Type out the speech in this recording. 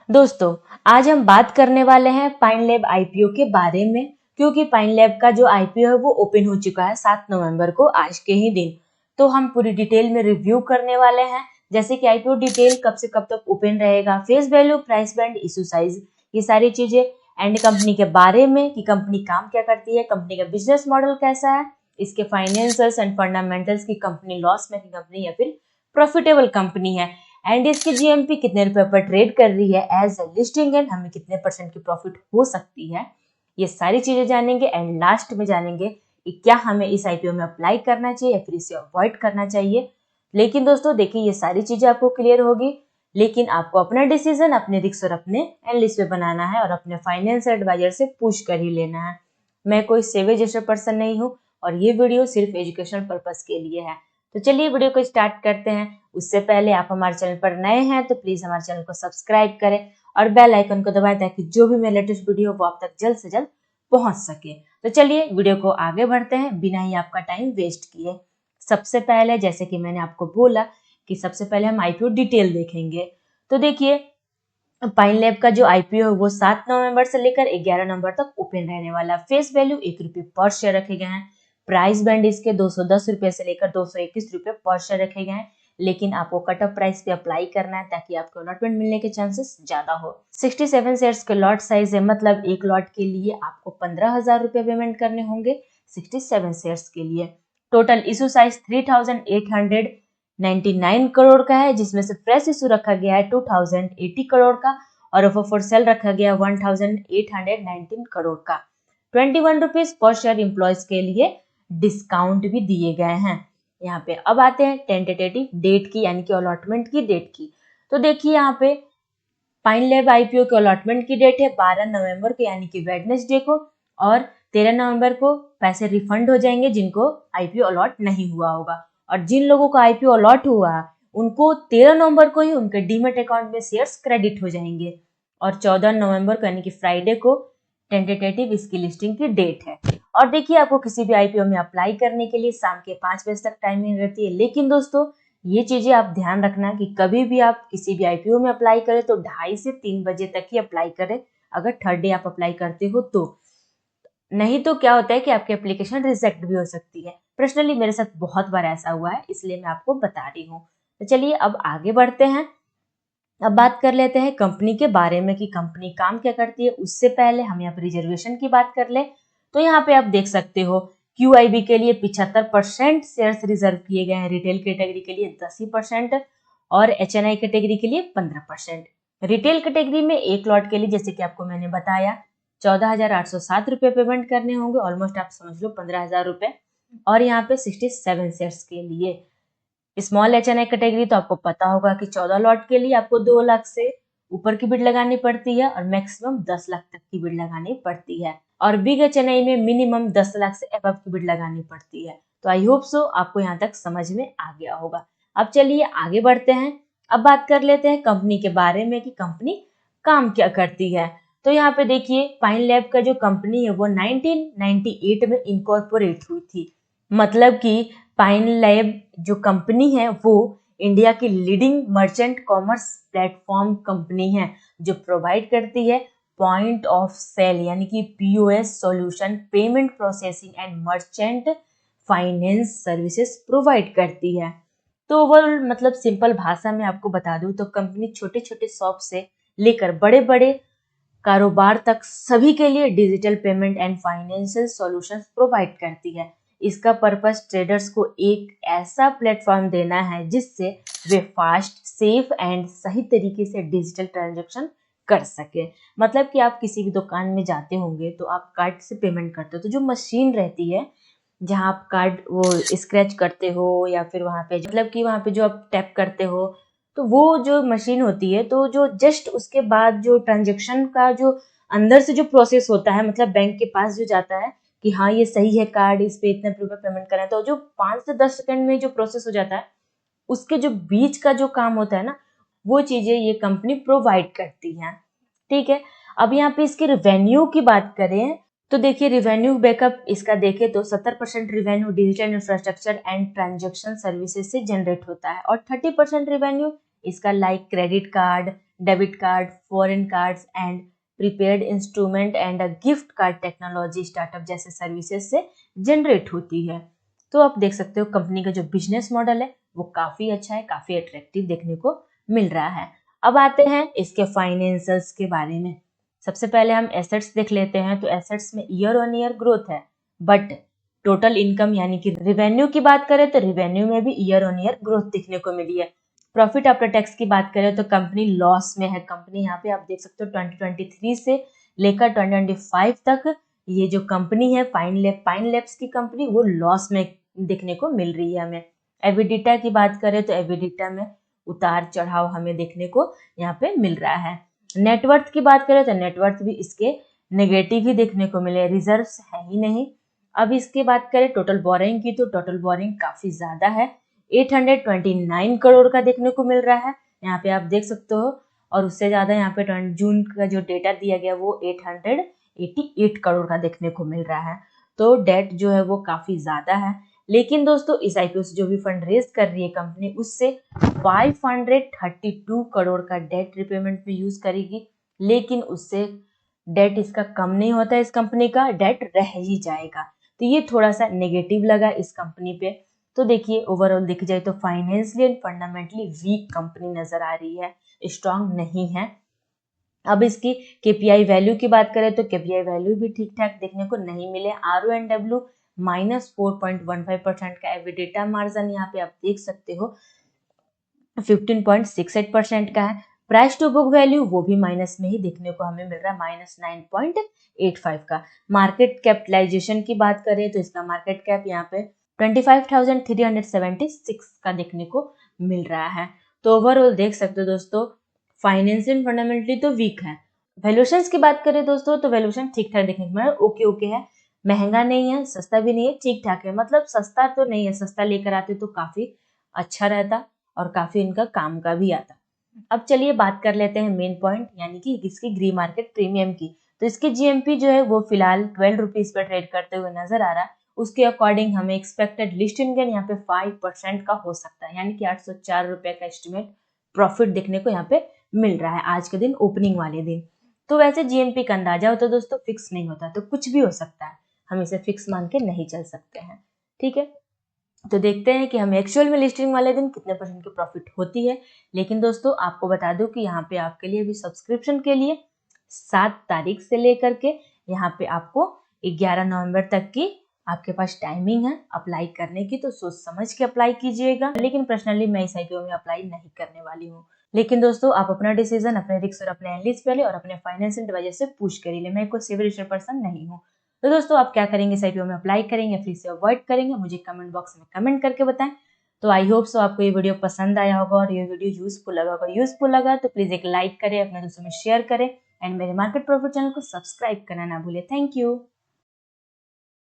दोस्तों, आज हम बात करने वाले हैं पाइन लैब आईपीओ के बारे में, क्योंकि पाइन लैब का जो आईपीओ है वो ओपन हो चुका है 7 नवंबर को, आज के ही दिन। तो हम पूरी डिटेल में रिव्यू करने वाले हैं, जैसे कि आईपीओ डिटेल कब से कब तक ओपन रहेगा, face value, price band, issue size, ये सारी चीजें, एंड कंपनी के बारे में कि कंपनी काम क्या करती है, कंपनी का बिजनेस मॉडल कैसा है, इसके फाइनेंशियल्स एंड फंडामेंटल्स की कंपनी लॉस मेकिंग कंपनी या फिर प्रॉफिटेबल कंपनी है, एंड इसकी जीएमपी कितने रुपए पर ट्रेड कर रही है एज ए लिस्टिंग, एंड हमें कितने % की प्रॉफिट हो सकती है, ये सारी चीजें जानेंगे। एंड लास्ट में जानेंगे कि क्या हमें इस आईपीओ में अप्लाई करना चाहिए या फिर इसे अवॉइड करना चाहिए। लेकिन दोस्तों देखिए, ये सारी चीजें आपको क्लियर होगी, लेकिन आपको अपना डिसीजन अपने रिस्क और अपने एनालिस्ट पे बनाना है और अपने फाइनेंस एडवाइजर से पूछ कर ही लेना है। मैं कोई सेवे जैसे पर्सन नहीं हूँ और ये वीडियो सिर्फ एजुकेशनल पर्पस के लिए है। तो चलिए वीडियो को स्टार्ट करते हैं। उससे पहले आप हमारे चैनल पर नए हैं तो प्लीज हमारे चैनल को सब्सक्राइब करें और बेल आइकन को दबाएं, ताकि जो भी मेरा लेटेस्ट वीडियो हो वो आप तक जल्द से जल्द पहुंच सके। तो चलिए वीडियो को आगे बढ़ते हैं बिना ही आपका टाइम वेस्ट किए। सबसे पहले, जैसे कि मैंने आपको बोला कि सबसे पहले हम आईपीओ डिटेल देखेंगे। तो देखिए, पाइन लैब का जो आईपीओ है वो 7 नवंबर से लेकर 11 नवंबर तक ओपन रहने वाला। फेस वैल्यू ₹1 पर शेयर रखे गए हैं। प्राइस बैंड इसके 210 रुपए से लेकर 221 रुपए पर शेयर रखे गए हैं, लेकिन आपको कट ऑफ प्राइस पे अप्लाई करना है ताकि आपको अलॉटमेंट मिलने के चांसेस ज्यादा हो। 67 शेयर्स के लॉट साइज है, मतलब एक लॉट के लिए आपको 15,000 रुपए पेमेंट करने होंगे 67 शेयर्स के लिए। टोटल इशू साइज 3,899 करोड़ का है, जिसमें से फ्रेश इशू रखा गया है 2,080 करोड़ का और ऑफर फॉर सेल रखा गया 1,819 करोड़ का। 21 रुपीज पर शेयर एम्प्लॉयज के लिए डिस्काउंट भी दिए गए हैं यहाँ पे। अब आते हैं टेंटेटिव डेट की, यानी कि अलॉटमेंट की डेट की। तो देखिए, यहाँ पे पाइन लैब आईपीओ के अलॉटमेंट की डेट है 12 नवंबर को, यानी कि वेडनेसडे को, और 13 नवंबर को पैसे रिफंड हो जाएंगे जिनको आईपीओ अलॉट नहीं हुआ होगा। और जिन लोगों को आईपीओ अलॉट हुआ उनको 13 नवंबर को ही उनके डीमेट अकाउंट में शेयर्स क्रेडिट हो जाएंगे, और 14 नवंबर को यानी कि फ्राइडे को टेंटेटिव इसकी लिस्टिंग की डेट है। और देखिए, आपको किसी भी आईपीओ में अप्लाई करने के लिए शाम के 5 बजे तक टाइमिंग रहती है। लेकिन दोस्तों, ये चीजें आप ध्यान रखना कि कभी भी आप किसी भी आईपीओ में अप्लाई करें तो 2:30 से 3 बजे तक ही अप्लाई करें, अगर थर्ड डे आप अप्लाई करते हो तो। नहीं तो क्या होता है कि आपकी एप्लीकेशन रिजेक्ट भी हो सकती है। पर्सनली मेरे साथ बहुत बार ऐसा हुआ है, इसलिए मैं आपको बता रही हूँ। तो चलिए अब आगे बढ़ते हैं। अब बात कर लेते हैं कंपनी के बारे में कि कंपनी काम क्या करती है। उससे पहले हम यहाँ पर रिजर्वेशन की बात कर ले। तो यहाँ पे आप देख सकते हो QIB के लिए 75% शेयर्स रिजर्व किए गए हैं, रिटेल कैटेगरी के लिए 10% और HNI कैटेगरी के लिए 15%। रिटेल कैटेगरी में एक लॉट के लिए, जैसे कि आपको मैंने बताया, 14,807 रुपए पेमेंट करने होंगे, ऑलमोस्ट आप समझ लो 15,000 रुपए। और यहाँ पे 67 शेयर्स के लिए स्मॉल HNI कैटेगरी, तो आपको पता होगा कि 14 लॉट के लिए आपको 2 लाख से ऊपर की बिड लगानी पड़ती है और मैक्सिमम 10 लाख तक की बिड लगानी पड़ती है। और बिग HNI में मिनिमम 10 लाख से अबव की बिड लगानी पड़ती है। तो आई होप सो आपको यहाँ तक समझ में आ गया होगा। अब चलिए आगे बढ़ते हैं। अब बात कर लेते हैं कंपनी के बारे में कि कंपनी काम क्या करती है। तो यहाँ पे देखिए, पाइन लैब का जो कंपनी है वो 1998 में इनकॉर्पोरेट हुई थी। मतलब कि पाइन लैब जो कंपनी है वो इंडिया की leading merchant commerce platform company है, जो प्रोवाइड करती है पॉइंट ऑफ सेल यानी कि POS solution, payment processing and merchant finance services provide करती है। तो ओवरऑल मतलब सिंपल भाषा में आपको बता दूं तो कंपनी छोटे छोटे शॉप से लेकर बड़े बड़े कारोबार तक सभी के लिए digital payment and financial solutions provide करती है। इसका पर्पस ट्रेडर्स को एक ऐसा प्लेटफॉर्म देना है जिससे वे फास्ट, सेफ एंड सही तरीके से डिजिटल ट्रांजैक्शन कर सके। मतलब कि आप किसी भी दुकान में जाते होंगे तो आप कार्ड से पेमेंट करते हो, तो जो मशीन रहती है जहाँ आप कार्ड वो स्क्रैच करते हो या फिर वहाँ पे मतलब कि वहाँ पे जो आप टैप करते हो, तो वो जो मशीन होती है, तो जो जस्ट उसके बाद जो ट्रांजैक्शन का जो अंदर से जो प्रोसेस होता है, मतलब बैंक के पास जो जाता है कि हाँ ये सही है कार्ड, इस पे इतने रुपए पेमेंट करना है, तो जो 5 से 10 सेकंड में जो प्रोसेस हो जाता है, उसके जो बीच का जो काम होता है ना, वो चीजें ये कंपनी प्रोवाइड करती है। ठीक है। अब यहाँ पे इसके रेवेन्यू की बात करें तो देखिए, रेवेन्यू बैकअप इसका देखें तो 70% revenue digital infrastructure and transaction services से जनरेट होता है और 30% रेवेन्यू इसका like credit card, debit card, foreign cards and prepaid instrument and a gift card technology startup जैसे सर्विसेज से जनरेट होती है। तो आप देख सकते हो कंपनी का जो बिजनेस मॉडल है वो काफी अच्छा है, काफी अट्रैक्टिव देखने को मिल रहा है। अब आते हैं इसके फाइनेंशियल्स के बारे में। सबसे पहले हम एसेट्स देख लेते हैं। तो एसेट्स में ईयर ऑन ईयर ग्रोथ है, बट टोटल इनकम यानी कि रेवेन्यू की बात करें तो रेवेन्यू में भी ईयर ऑन ईयर ग्रोथ देखने को मिली है। प्रॉफिट आफ्टर टैक्स की बात करें तो कंपनी लॉस में है। कंपनी यहाँ पे आप देख सकते हो 2023 से लेकर 2025 तक ये जो कंपनी है पाइन लैब्स की कंपनी वो लॉस में देखने को मिल रही है हमें। एबिडिटा की बात करें तो एबिडिटा में उतार चढ़ाव हमें देखने को यहाँ पे मिल रहा है। नेटवर्थ की बात करें तो नेटवर्थ भी इसके नेगेटिव ही देखने को मिले, रिजर्व्स है ही नहीं। अब इसके बात करें टोटल बोरिंग की तो टोटल बोरिंग काफी ज्यादा है, 829 करोड़ का देखने को मिल रहा है यहाँ पे आप देख सकते हो। और उससे ज्यादा यहाँ पे जून का जो डेटा दिया गया वो 888 करोड़ का देखने को मिल रहा है। तो डेट जो है वो काफी ज्यादा है। लेकिन दोस्तों इस आईपीओ से जो भी फंड रेज कर रही है कंपनी उससे 532 करोड़ का डेट रिपेमेंट में यूज करेगी, लेकिन उससे डेट इसका कम नहीं होता, इस कंपनी का डेट रह ही जाएगा। तो ये थोड़ा सा नेगेटिव लगा इस कंपनी पे। तो देखिए ओवरऑल देखी जाए तो financially and fundamentally weak company नजर आ रही है, स्ट्रांग नहीं है। अब इसकी केपीआई वैल्यू की बात करें तो केपीआई वैल्यू भी ठीक ठाक देखने को नहीं मिले। RONW -4.15% का एबिडेटा मार्जिन यहाँ पे आप देख सकते हो 15.68% का है। प्राइस टू बुक वैल्यू वो भी माइनस में ही देखने को हमें मिल रहा है -9.85 का। मार्केट कैपिटलाइजेशन की बात करें तो इसका मार्केट कैप यहाँ पे 25,376 का देखने को मिल रहा है। तो ओवरऑल देख सकते हो दोस्तों फाइनेंशियल फंडामेंटली तो वीक है। वैल्यूएशंस की बात करें दोस्तों तो वैल्यूएशन ठीक ठाक देखने को मिल रहा है, ओके है, महंगा नहीं है, सस्ता भी नहीं है, ठीक ठाक है। मतलब सस्ता तो नहीं है, सस्ता लेकर आते तो काफी अच्छा रहता और काफी इनका काम का भी आता। अब चलिए बात कर लेते हैं मेन पॉइंट यानी कि इसकी ग्री मार्केट प्रीमियम की। तो इसके जीएमपी जो है वो फिलहाल 12 रुपीज पर ट्रेड करते हुए नजर आ रहा है। उसके अकॉर्डिंग हमें एक्सपेक्टेड लिस्टिंग गेन यहाँ पे 5% का हो सकता है, यानी कि 804 रुपए का एस्टिमेट प्रॉफिट देखने को यहाँ पे मिल रहा है आज के दिन, ओपनिंग वाले दिन। तो वैसे जीएमपी का अंदाजा होता है दोस्तों, फिक्स नहीं होता, तो कुछ भी हो सकता है, हम इसे फिक्स मान के नहीं चल सकते हैं। ठीक है, तो देखते हैं कि हमें एक्चुअल में लिस्टिंग वाले दिन कितने परसेंट की प्रॉफिट होती है। लेकिन दोस्तों आपको बता दूं कि यहाँ पे आपके लिए भी सब्सक्रिप्शन के लिए 7 तारीख से लेकर के यहाँ पे आपको 11 नवंबर तक की आपके पास टाइमिंग है अप्लाई करने की, तो सोच समझ के अप्लाई कीजिएगा। लेकिन पर्सनली मैं इस आईपीओ में अप्लाई नहीं करने वाली हूँ। लेकिन दोस्तों आप अपना डिसीजन अपने रिस्क और अपने एनालिस्ट पहले और अपने फाइनेंशियल एडवाइजर से पूछ कर ले, मैं कोई सिविल रजिस्टर्ड पर्सन नहीं हूँ। तो दोस्तों आप क्या करेंगे, इस आईपीओ में अप्लाई करेंगे फिर से अवॉइड करेंगे, मुझे कमेंट बॉक्स में कमेंट करके बताएं। तो आई होप सो आपको ये वीडियो पसंद आया होगा और ये वीडियो यूजफुल लगा होगा। यूजफुल लगा तो प्लीज एक लाइक करें, अपने दोस्तों में शेयर करें एंड मेरे मार्केट प्रॉफिट चैनल को सब्सक्राइब करना ना भूलें। Thank you.